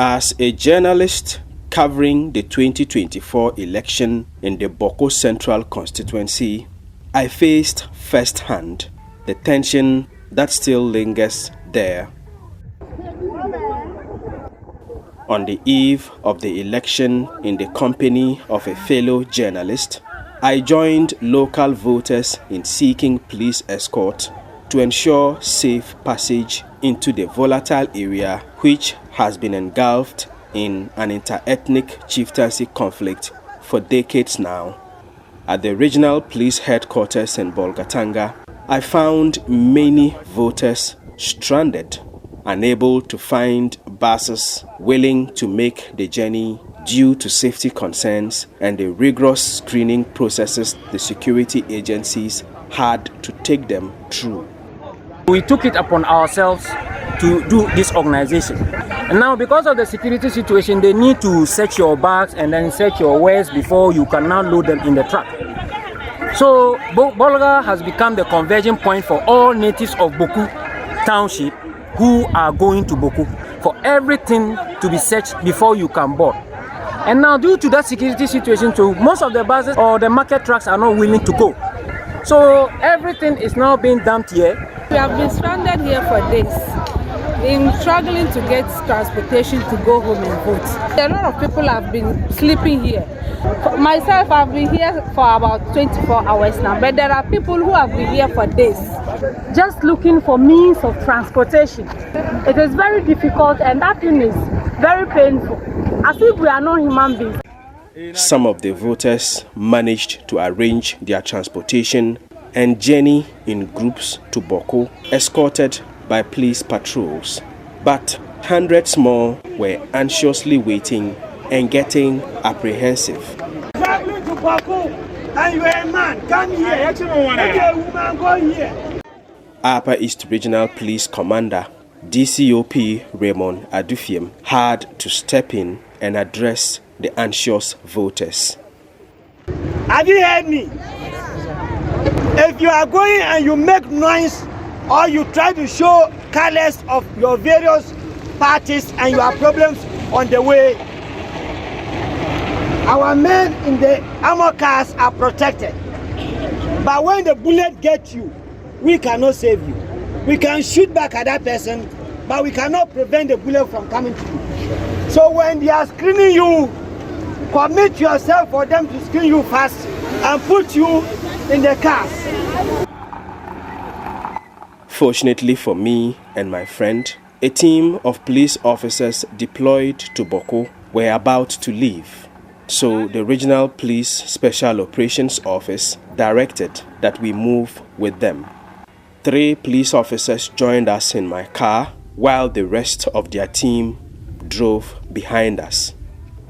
As a journalist covering the 2024 election in the Bawku Central constituency, I faced firsthand the tension that still lingers there. On the eve of the election, in the company of a fellow journalist, I joined local voters in seeking police escort to ensure safe passage into the volatile area which has been engulfed in an inter-ethnic chieftaincy conflict for decades now. At the regional police headquarters in Bolgatanga, I found many voters stranded, unable to find buses willing to make the journey due to safety concerns and the rigorous screening processes the security agencies had to take them through. We took it upon ourselves to do this organization. And now because of the security situation, they need to search your bags and then search your wares before you can now load them in the truck. So Bolga has become the conversion point for all natives of Bawku Township who are going to Bawku, for everything to be searched before you can board. And now due to that security situation too, most of the buses or the market trucks are not willing to go. So everything is now being dumped here. We have been stranded here for days, in struggling to get transportation to go home and vote. A lot of people have been sleeping here. Myself, I've been here for about 24 hours now, but there are people who have been here for days, just looking for means of transportation. It is very difficult, and that thing is very painful, as if we are not human beings. Some of the voters managed to arrange their transportation and journey in groups to Bawku, escorted by police patrols. But hundreds more were anxiously waiting and getting apprehensive. Traveling to Bawku, and you are a man, come here. And a woman, go here. Upper East Regional Police Commander DCOP Raymond Adufiem had to step in and address the anxious voters. Have you heard me? If you are going and you make noise or you try to show colors of your various parties and you have problems on the way, our men in the armor cars are protected. But when the bullet gets you, we cannot save you. We can shoot back at that person, but we cannot prevent the bullet from coming to you. So when they are screening you, commit yourself for them to screen you fast and put you in the cars. Fortunately for me and my friend, a team of police officers deployed to Bawku were about to leave. So the Regional Police Special Operations Office directed that we move with them. 3 police officers joined us in my car while the rest of their team drove behind us.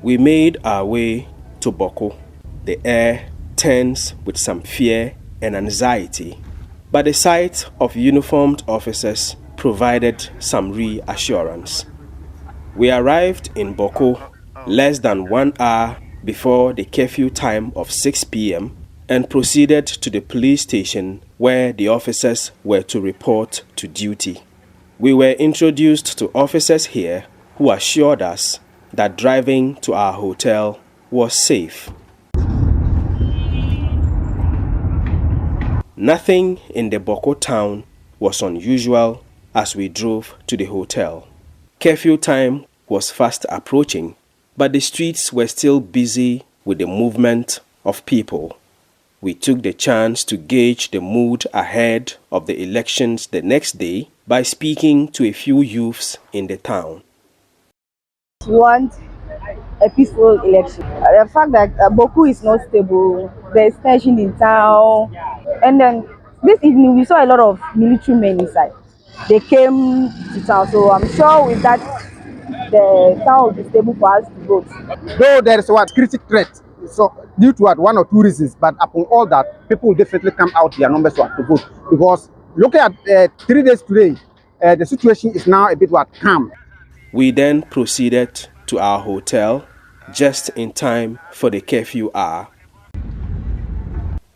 We made our way to Bawku, the air tense with some fear and anxiety, but the sight of uniformed officers provided some reassurance. We arrived in Bawku less than 1 hour before the curfew time of 6 p.m. and proceeded to the police station where the officers were to report to duty. We were introduced to officers here who assured us that driving to our hotel was safe. Nothing in the Bawku town was unusual as we drove to the hotel. Curfew time was fast approaching, but the streets were still busy with the movement of people. We took the chance to gauge the mood ahead of the elections the next day by speaking to a few youths in the town. We want a peaceful election. The fact that Bawku is not stable, there's tension in town, and then this evening we saw a lot of military men inside. They came to town, so I'm sure with that the town will be stable for us to vote. Though there is a security threat, so due to 1 or 2 reasons, but upon all that, people will definitely come out their numbers to vote. Because looking at 3 days today, the situation is now a bit calm. We then proceeded to our hotel just in time for the curfew hour.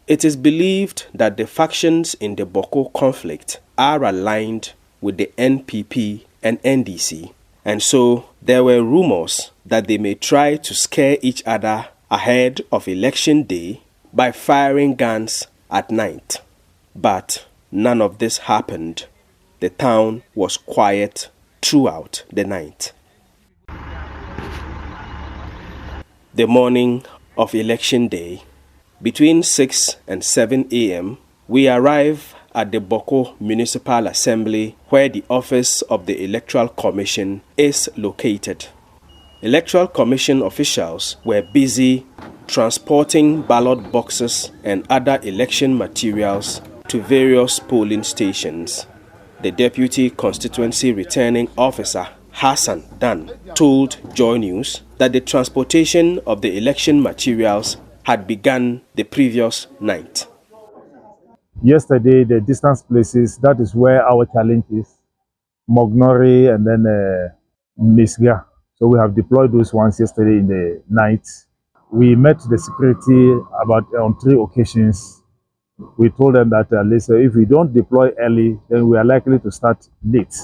It is believed that the factions in the Bawku conflict are aligned with the NPP and NDC. And so there were rumors that they may try to scare each other ahead of election day by firing guns at night. But none of this happened. The town was quiet throughout the night. The morning of election day, between 6 and 7 a.m., we arrive at the Bawku Municipal Assembly where the office of the Electoral Commission is located. Electoral Commission officials were busy transporting ballot boxes and other election materials to various polling stations. The Deputy Constituency Returning Officer, Hassan Dan, told Joy News that the transportation of the election materials had begun the previous night. Yesterday, the distance places, that is where our challenge is, Mognori and then Misga. So we have deployed those ones yesterday in the night. We met the security on 3 occasions. We told them that listen, if we don't deploy early, then we are likely to start late.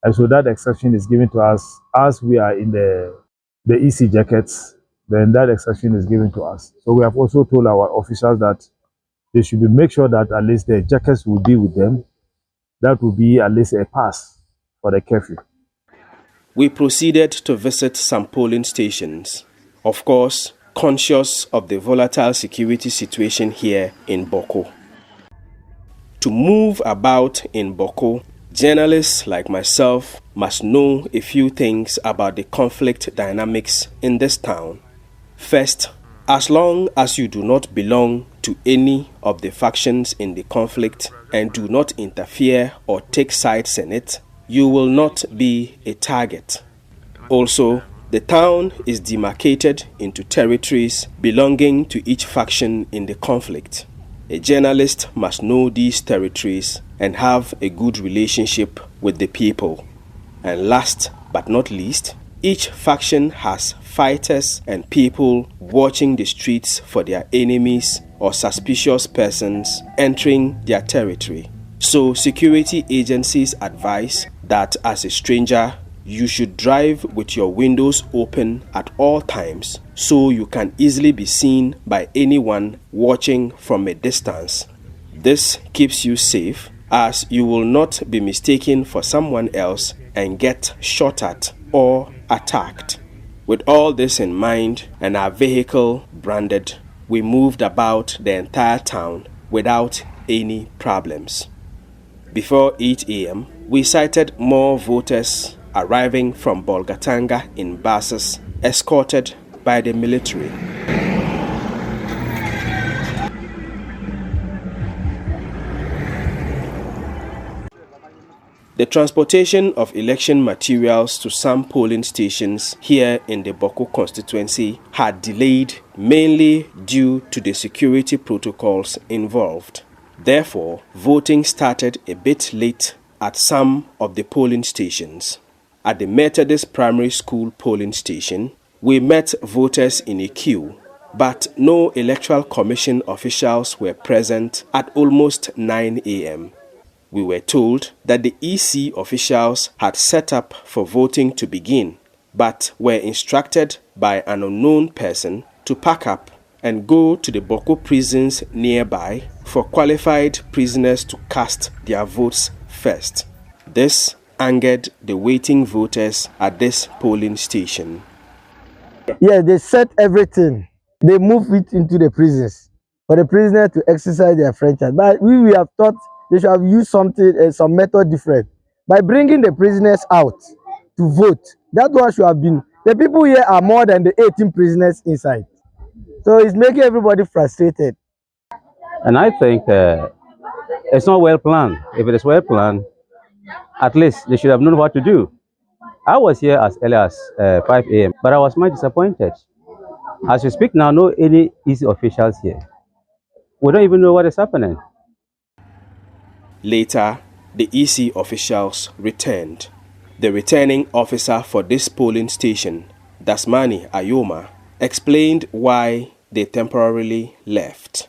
And so that exception is given to us as we are in the EC jackets, then that exception is given to us. So we have also told our officials that they should make sure that at least the jackets will be with them. That will be at least a pass for the curfew. We proceeded to visit some polling stations, of course, conscious of the volatile security situation here in Bawku. To move about in Bawku, journalists like myself must know a few things about the conflict dynamics in this town. First, as long as you do not belong to any of the factions in the conflict and do not interfere or take sides in it, you will not be a target. Also, the town is demarcated into territories belonging to each faction in the conflict. A journalist must know these territories and have a good relationship with the people. And last but not least, each faction has fighters and people watching the streets for their enemies or suspicious persons entering their territory. So security agencies advise that as a stranger, you should drive with your windows open at all times so you can easily be seen by anyone watching from a distance. This keeps you safe as you will not be mistaken for someone else and get shot at or attacked. With all this in mind and our vehicle branded, we moved about the entire town without any problems. Before 8 a.m., we sighted more voters arriving from Bolgatanga in buses, escorted by the military. The transportation of election materials to some polling stations here in the Bawku constituency had delayed mainly due to the security protocols involved. Therefore, voting started a bit late at some of the polling stations. At the Methodist Primary School polling station, we met voters in a queue, but no Electoral Commission officials were present at almost 9 a.m. We were told that the EC officials had set up for voting to begin, but were instructed by an unknown person to pack up and go to the Bawku prisons nearby for qualified prisoners to cast their votes first. This angered the waiting voters at this polling station. Yeah, they set everything. They move it into the prisons for the prisoners to exercise their franchise. But we have thought they should have used something, some method different. By bringing the prisoners out to vote, that one should have been. The people here are more than the 18 prisoners inside. So it's making everybody frustrated. And I think it's not well planned. If it is well planned, at least they should have known what to do. I was here as early as 5 a.m., but I was much disappointed. As we speak now, no any EC officials here. We don't even know what is happening. Later, the EC officials returned. The returning officer for this polling station, Dasmani Ayoma, explained why they temporarily left.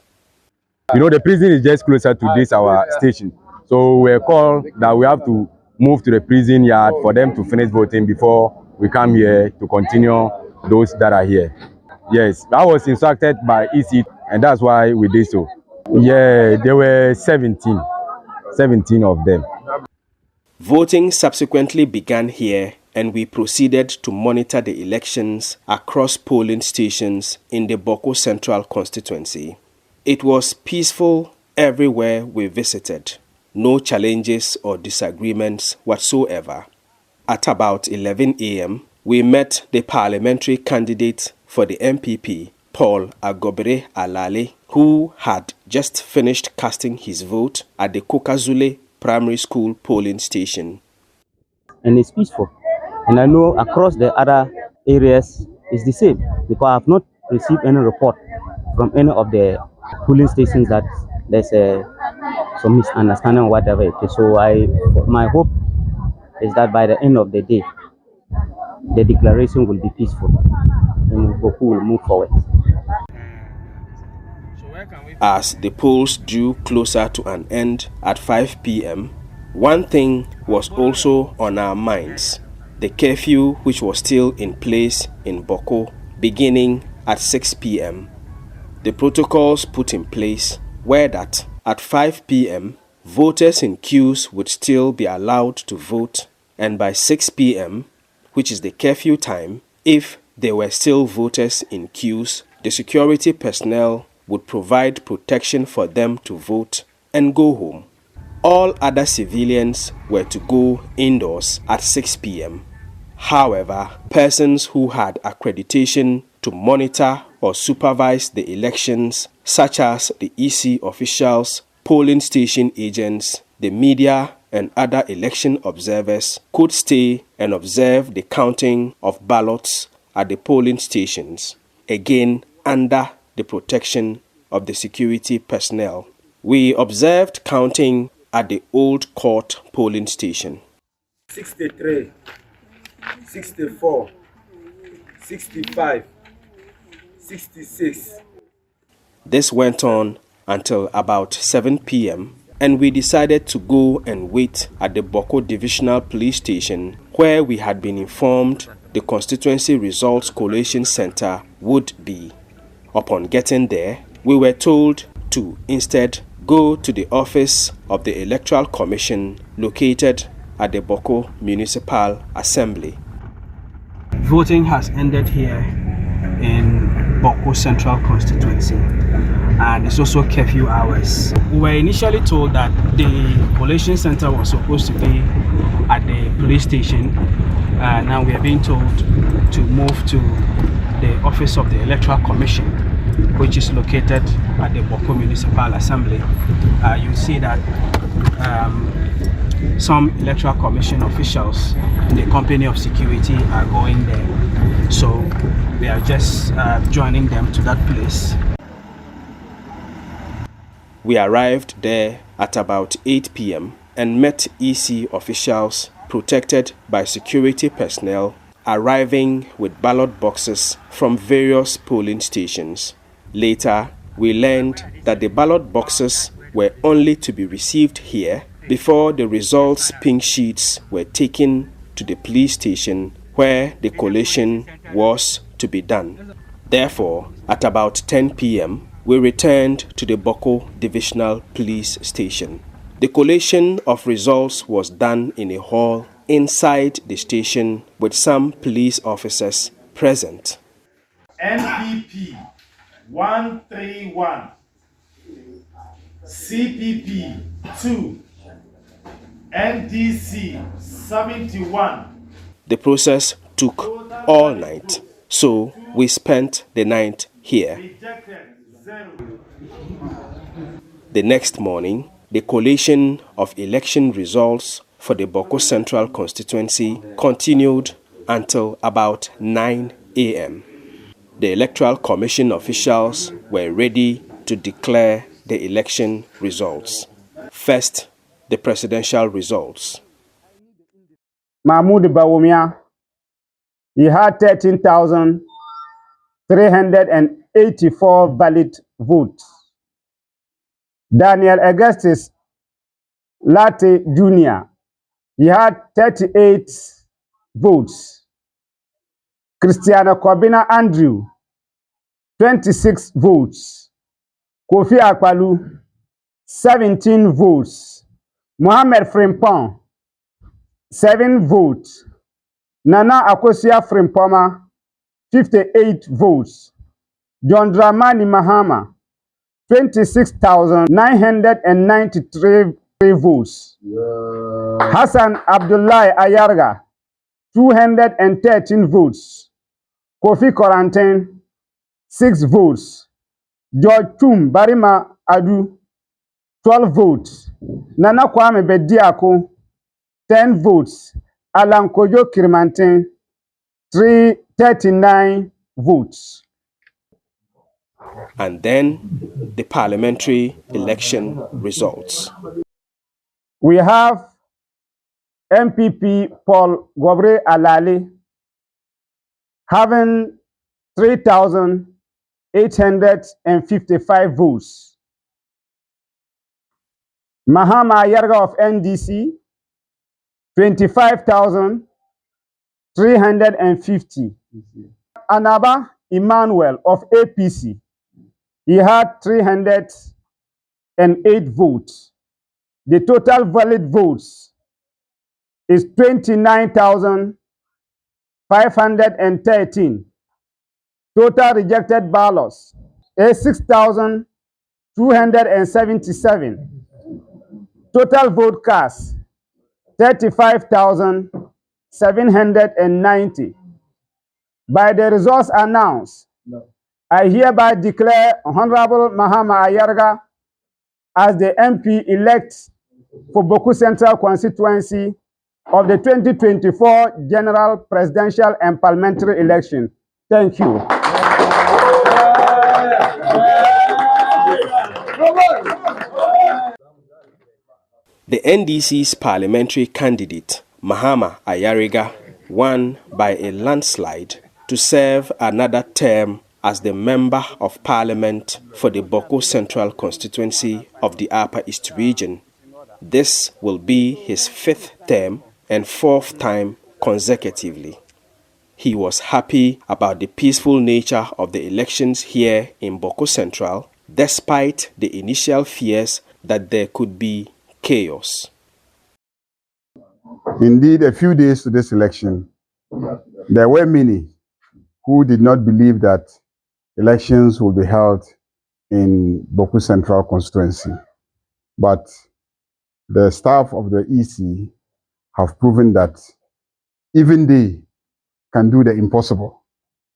You know, the prison is just closer to this our station. So we're called that we have to move to the prison yard for them to finish voting before we come here to continue those that are here. Yes, I was instructed by EC, and that's why we did so. Yeah, there were 17 of them. Voting subsequently began here, and we proceeded to monitor the elections across polling stations in the Bawku Central constituency. It was peaceful everywhere we visited. No challenges or disagreements whatsoever. At about 11 a.m., we met the parliamentary candidate for the MPP, Paul Agobere Alale, who had just finished casting his vote at the Kokazule Primary School polling station. And it's peaceful. And I know across the other areas it's the same, because I have not received any report from any of the polling stations that there's some misunderstanding or whatever it is. So my hope is that by the end of the day, the declaration will be peaceful and Bawku will move forward. As the polls drew closer to an end at 5 p.m., one thing was also on our minds: the curfew which was still in place in Bawku beginning at 6 p.m. The protocols put in place were that at 5 p.m., voters in queues would still be allowed to vote, and by 6 p.m., which is the curfew time, if there were still voters in queues, the security personnel would provide protection for them to vote and go home. All other civilians were to go indoors at 6 p.m. However, persons who had accreditation to monitor or supervise the elections, such as the EC officials, polling station agents, the media, and other election observers, could stay and observe the counting of ballots at the polling stations, again under the protection of the security personnel. We observed counting at the Old Court polling station. 63, 64, 65, 66. This went on until about 7 p.m., and we decided to go and wait at the Bawku Divisional Police Station, where we had been informed the Constituency Results Collation Center would be. Upon getting there, we were told to instead go to the office of the Electoral Commission located at the Bawku Municipal Assembly. Voting has ended here in Bawku Central constituency, and it's also curfew hours. We were initially told that the collation center was supposed to be at the police station. Now we are being told to move to the office of the Electoral Commission, which is located at the Bawku Municipal Assembly. You see that some Electoral Commission officials in the company of security are going there. So we are just joining them to that place. We arrived there at about 8 p.m. and met EC officials protected by security personnel arriving with ballot boxes from various polling stations. Later, we learned that the ballot boxes were only to be received here before the results pink sheets were taken to the police station where the collation was to be done. Therefore, at about 10 p.m., we returned to the Bawku Divisional Police Station. The collation of results was done in a hall inside the station with some police officers present. NPP 131, CPP 2, NDC 71. The process took all night, so we spent the night here. The next morning, the collation of election results for the Bawku Central constituency continued until about 9 a.m. The Electoral Commission officials were ready to declare the election results. First, the presidential results. Mahmoud Bawumia, he had 13,384 valid votes. Daniel Augustus Latte Jr., he had 38 votes. Christiana Kobina Andrew, 26 votes. Kofi Akpalu, 17 votes. Mohamed Frimpong, 7 votes. Nana Akosua Frimpoma, 58 votes. John Dramani Mahama, 26,993 votes. Yeah. Hassan Abdullahi Ayarga, 213 votes. Kofi Koranten, 6 votes. George Tum Barima Adu, 12 votes. Nana Kwame Bediako, 10 votes. Alan Kojo Kirimanten, 39 votes. And then the parliamentary election results. We have MPP Paul Gobre Alali having 3,855 votes. Mahama Ayarga of NDC, 25,350. Anaba Emmanuel of APC, he had 308 votes. The total valid votes is 29,513. Total rejected ballots is 6,277. Total vote cast 35,790. By the results announced, I hereby declare Honorable Mahama Ayarga as the MP-elect for Bawku Central constituency of the 2024 general presidential and parliamentary election. Thank you. The NDC's parliamentary candidate, Mahama Ayarga, won by a landslide to serve another term as the Member of Parliament for the Bawku Central constituency of the Upper East region. This will be his 5th term and 4th time consecutively. He was happy about the peaceful nature of the elections here in Bawku Central, despite the initial fears that there could be chaos. Indeed, a few days to this election, there were many who did not believe that elections will be held in Bawku Central constituency. But the staff of the EC have proven that even they can do the impossible.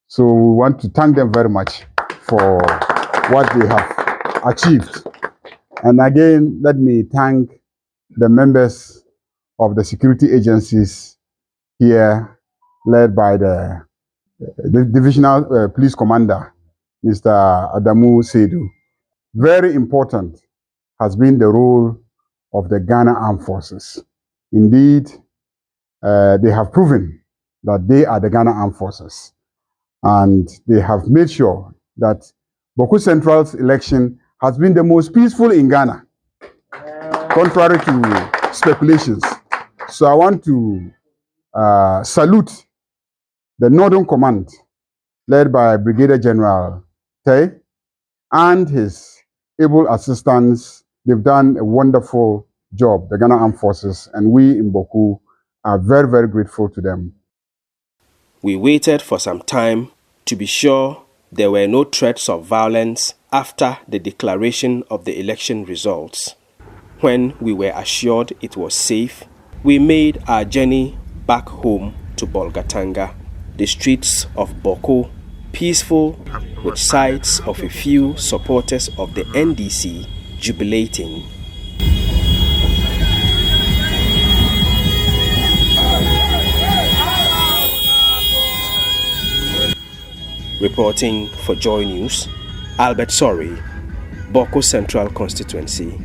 So we want to thank them very much for what they have achieved. And again, let me thank the members of the security agencies here, led by the divisional police commander, Mr. Adamu Seidu. Very important has been the role of the Ghana Armed Forces. Indeed, they have proven that they are the Ghana Armed Forces. And they have made sure that Bawku Central's election has been the most peaceful in Ghana, contrary to speculations. So I want to salute the Northern Command, led by Brigadier General Tay, and his able assistants. They've done a wonderful job, the Ghana Armed Forces, and we in Bawku are very, very grateful to them. We waited for some time to be sure there were no threats of violence after the declaration of the election results. When we were assured it was safe, we made our journey back home to Bolgatanga, the streets of Bawku, peaceful with sights of a few supporters of the NDC jubilating. Reporting for Joy News, Albert Sorry, Bawku Central Constituency.